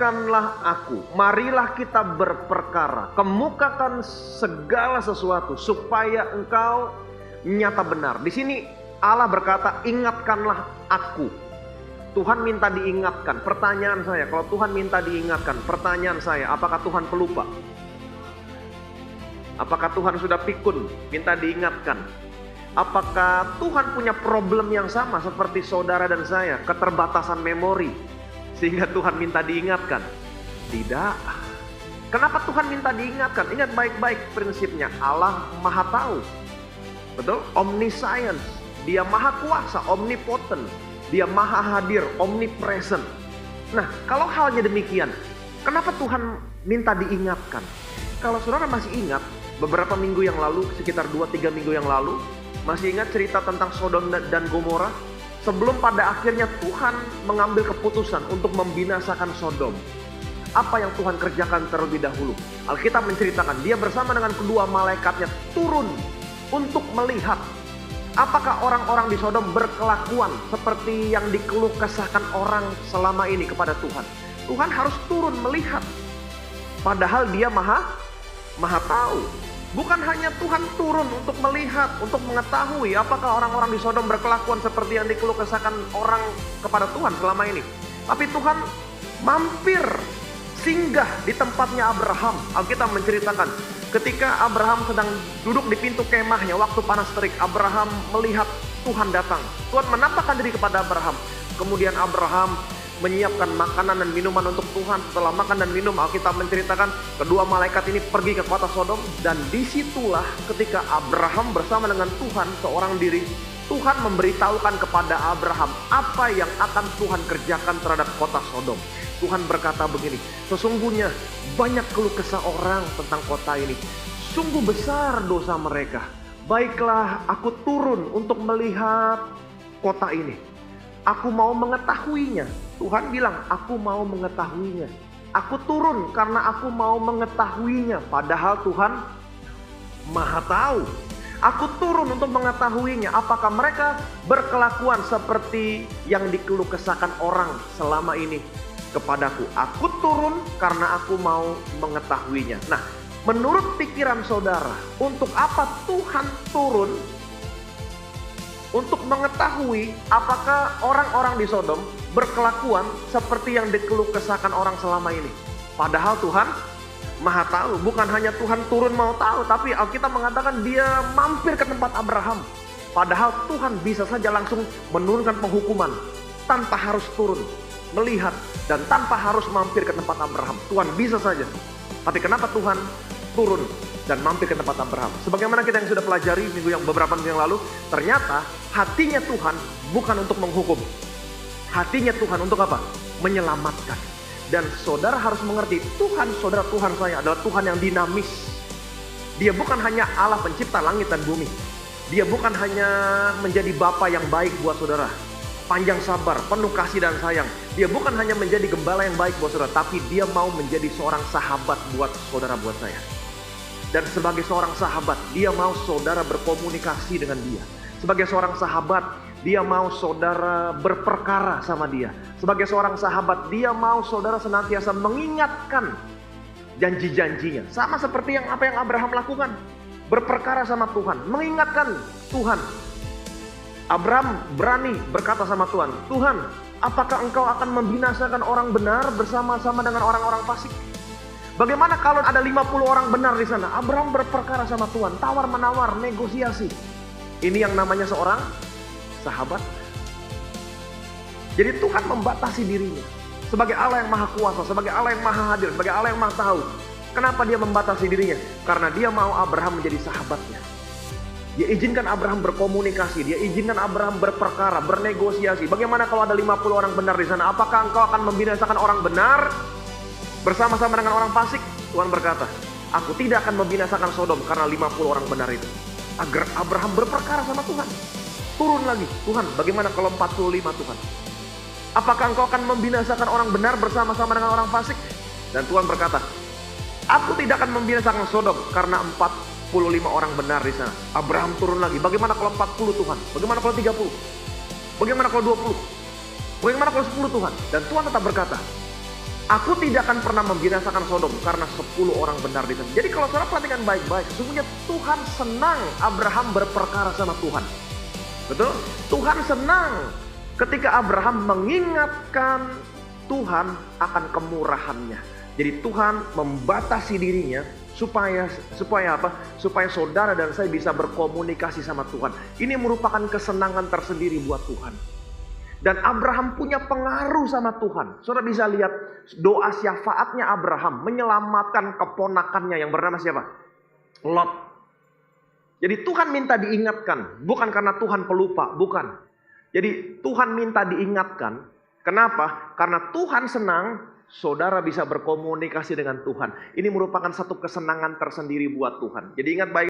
ingatkanlah aku, marilah kita berperkara, kemukakan segala sesuatu supaya engkau nyata benar. Di sini Allah berkata, ingatkanlah aku. Tuhan minta diingatkan. Pertanyaan saya, kalau Tuhan minta diingatkan, pertanyaan saya, apakah Tuhan pelupa? Apakah Tuhan sudah pikun, minta diingatkan? Apakah Tuhan punya problem yang sama seperti saudara dan saya, keterbatasan memori, sehingga Tuhan minta diingatkan? Tidak. Kenapa Tuhan minta diingatkan? Ingat baik-baik prinsipnya, Allah maha tahu. Betul? Omniscience. Dia maha kuasa, omnipotent. Dia maha hadir, omnipresent. Nah, kalau halnya demikian, kenapa Tuhan minta diingatkan? Kalau saudara masih ingat, beberapa minggu yang lalu, sekitar 2-3 minggu yang lalu, masih ingat cerita tentang Sodom dan Gomora? Sebelum pada akhirnya Tuhan mengambil keputusan untuk membinasakan Sodom, apa yang Tuhan kerjakan terlebih dahulu? Alkitab menceritakan, dia bersama dengan kedua malaikatnya turun untuk melihat apakah orang-orang di Sodom berkelakuan seperti yang dikeluh kesahkan orang selama ini kepada Tuhan. Tuhan harus turun melihat. Padahal dia maha tahu. Bukan hanya Tuhan turun untuk melihat, untuk mengetahui apakah orang-orang di Sodom berkelakuan seperti yang dikeluh kesahkan orang kepada Tuhan selama ini. Tapi Tuhan mampir, singgah di tempatnya Abraham. Alkitab menceritakan, ketika Abraham sedang duduk di pintu kemahnya waktu panas terik, Abraham melihat Tuhan datang. Tuhan menampakkan diri kepada Abraham. Kemudian Abraham menyiapkan makanan dan minuman untuk Tuhan. Setelah makan dan minum, Alkitab menceritakan kedua malaikat ini pergi ke kota Sodom. Dan disitulah ketika Abraham bersama dengan Tuhan seorang diri, Tuhan memberitahukan kepada Abraham apa yang akan Tuhan kerjakan terhadap kota Sodom. Tuhan berkata begini, sesungguhnya banyak keluh kesah orang tentang kota ini. Sungguh besar dosa mereka. Baiklah, aku turun untuk melihat kota ini. Aku mau mengetahuinya. Tuhan bilang, aku mau mengetahuinya. Aku turun karena aku mau mengetahuinya. Padahal Tuhan maha tahu. Aku turun untuk mengetahuinya. Apakah mereka berkelakuan seperti yang dikeluh kesahkan orang selama ini kepadaku. Aku turun karena aku mau mengetahuinya. Nah, menurut pikiran saudara, untuk apa Tuhan turun? Untuk mengetahui apakah orang-orang di Sodom berkelakuan seperti yang dikeluh kesahkan orang selama ini. Padahal Tuhan maha tahu. Bukan hanya Tuhan turun mau tahu, tapi Alkitab mengatakan dia mampir ke tempat Abraham. Padahal Tuhan bisa saja langsung menurunkan penghukuman tanpa harus turun melihat dan tanpa harus mampir ke tempat Abraham. Tuhan bisa saja. Tapi kenapa Tuhan turun dan mampir ke tempat Abraham? Sebagaimana kita yang sudah pelajari beberapa minggu yang lalu, ternyata hatinya Tuhan bukan untuk menghukum. Hatinya Tuhan untuk apa? Menyelamatkan. Dan saudara harus mengerti, Tuhan saya adalah Tuhan yang dinamis. Dia bukan hanya Allah pencipta langit dan bumi. Dia bukan hanya menjadi Bapa yang baik buat saudara, panjang sabar, penuh kasih dan sayang. Dia bukan hanya menjadi gembala yang baik buat saudara, tapi dia mau menjadi seorang sahabat buat saudara, buat saya. Dan sebagai seorang sahabat, dia mau saudara berkomunikasi dengan dia. Sebagai seorang sahabat, dia mau saudara berperkara sama dia. Sebagai seorang sahabat, dia mau saudara senantiasa mengingatkan janji-janjinya. Sama seperti apa yang Abraham lakukan. Berperkara sama Tuhan, mengingatkan Tuhan. Abraham berani berkata sama Tuhan, Tuhan, apakah engkau akan membinasakan orang benar bersama-sama dengan orang-orang fasik? Bagaimana kalau ada 50 orang benar di sana? Abraham berperkara sama Tuhan, tawar-menawar, negosiasi. Ini yang namanya seorang sahabat. Jadi Tuhan membatasi dirinya sebagai Allah yang maha kuasa, sebagai Allah yang maha hadir, sebagai Allah yang maha tahu. Kenapa dia membatasi dirinya? Karena dia mau Abraham menjadi sahabatnya. Dia izinkan Abraham berkomunikasi, dia izinkan Abraham berperkara, bernegosiasi. Bagaimana kalau ada 50 orang benar di sana? Apakah engkau akan membinasakan orang benar bersama-sama dengan orang fasik? Tuhan berkata, aku tidak akan membinasakan Sodom karena 50 orang benar itu. Agar Abraham berperkara sama Tuhan. Turun lagi, Tuhan, bagaimana kalau 45 Tuhan? Apakah engkau akan membinasakan orang benar bersama-sama dengan orang fasik? Dan Tuhan berkata, aku tidak akan membinasakan Sodom karena 45 orang benar di sana. Abraham turun lagi, bagaimana kalau 40 Tuhan? Bagaimana kalau 30? Bagaimana kalau 20? Bagaimana kalau 10 Tuhan? Dan Tuhan tetap berkata, Aku tidak akan pernah membinasakan Sodom karena 10 orang benar di sana. Jadi kalau saudara perhatikan baik-baik, sesungguhnya Tuhan senang Abraham berperkara sama Tuhan. Betul? Tuhan senang ketika Abraham mengingatkan Tuhan akan kemurahannya. Jadi Tuhan membatasi dirinya supaya apa? Supaya saudara dan saya bisa berkomunikasi sama Tuhan. Ini merupakan kesenangan tersendiri buat Tuhan. Dan Abraham punya pengaruh sama Tuhan. Saudara bisa lihat doa syafaatnya Abraham menyelamatkan keponakannya yang bernama siapa? Lot. Jadi Tuhan minta diingatkan, bukan karena Tuhan pelupa, bukan. Jadi Tuhan minta diingatkan. Kenapa? Karena Tuhan senang saudara bisa berkomunikasi dengan Tuhan. Ini merupakan satu kesenangan tersendiri buat Tuhan. Jadi ingat baik.